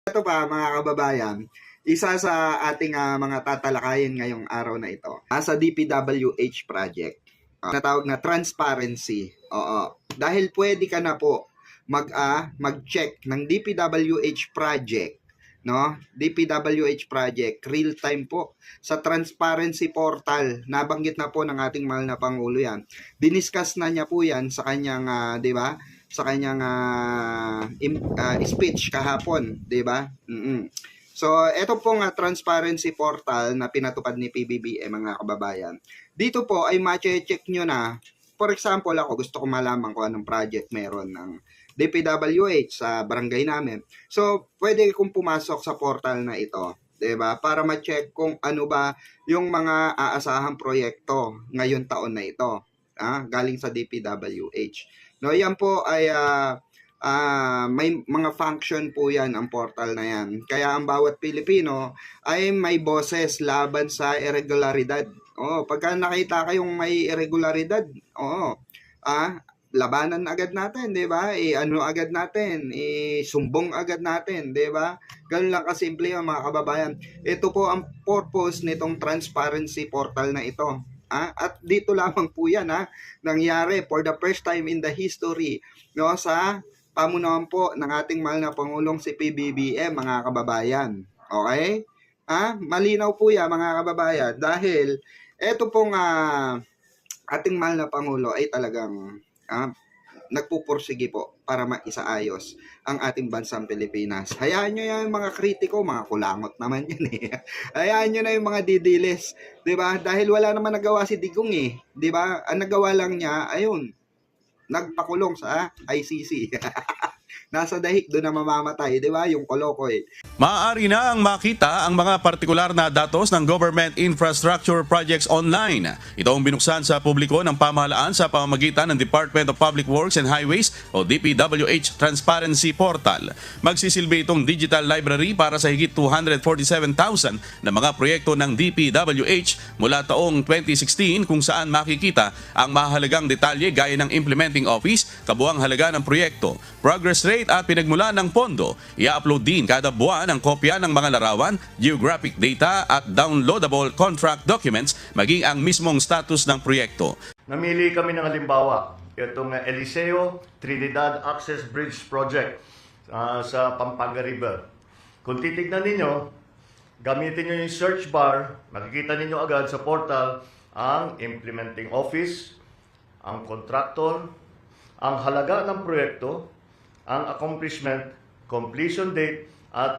Ito pa mga kababayan, isa sa ating mga tatalakayin ngayong araw na ito. Sa DPWH project, natawag na transparency. Oo. Dahil pwede ka na po mag-check ng DPWH project, no? DPWH project real time po sa transparency portal. Nabanggit na po ng ating mahal na pangulo 'yan. Diniscuss na niya po 'yan sa kanyang 'di ba? Sa kanyang speech kahapon, 'di ba? So, ito pong transparency portal na pinatupad ni PBBM mga kababayan. Dito po ay ma-check nyo na. For example, ako gusto ko malaman kung anong project meron ng DPWH sa barangay namin. So, pwede kong pumasok sa portal na ito, 'di ba? Para ma-check kung ano ba yung mga aasahang proyekto ngayon taon na ito, galing sa DPWH. No, yan po ay may mga function po yan ang portal na yan. Kaya ang bawat Pilipino ay may boses laban sa irregularidad. Pagka nakita kayong may irregularidad, labanan agad natin, 'di ba? Ano agad natin, sumbong agad natin, 'di ba? Ganun lang kasimple yan mga kababayan. Ito po ang purpose nitong transparency portal na ito. At dito lamang po yan nangyari for the first time in the history, no, sa pamunuan po ng ating mahal na Pangulong si PBBM mga kababayan. Okay? Malinaw po yan mga kababayan dahil eto pong ating mahal na Pangulo ay talagang nagpupursige po para maisaayos ang ating bansang Pilipinas. Hayaan nyo yan mga kritiko, mga kulangot naman yan Hayaan nyo na yung mga didilis, 'di ba? Dahil wala naman nagawa si Digong 'di ba? Ang nagawa lang niya, ayun, nagpakulong sa ICC. Nasa dahig doon na mamamatay, 'di ba? Yung koloko Maaari na ang makita ang mga partikular na datos ng government infrastructure projects online. Ito ang binuksan sa publiko ng pamahalaan sa pamamagitan ng Department of Public Works and Highways o DPWH Transparency Portal. Magsisilbi itong digital library para sa higit 247,000 na mga proyekto ng DPWH mula taong 2016 kung saan makikita ang mahalagang detalye gaya ng implementing office, kabuang halaga ng proyekto, progress rate at pinagmulan ng pondo. I-upload din kada buwan ang kopya ng mga larawan, geographic data at downloadable contract documents maging ang mismong status ng proyekto. Namili kami ng halimbawa, itong Eliseo Trinidad Access Bridge Project sa Pampanga River. Kung titignan ninyo, gamitin nyo yung search bar, makikita ninyo agad sa portal ang implementing office, ang contractor, ang halaga ng proyekto, ang accomplishment, completion date, at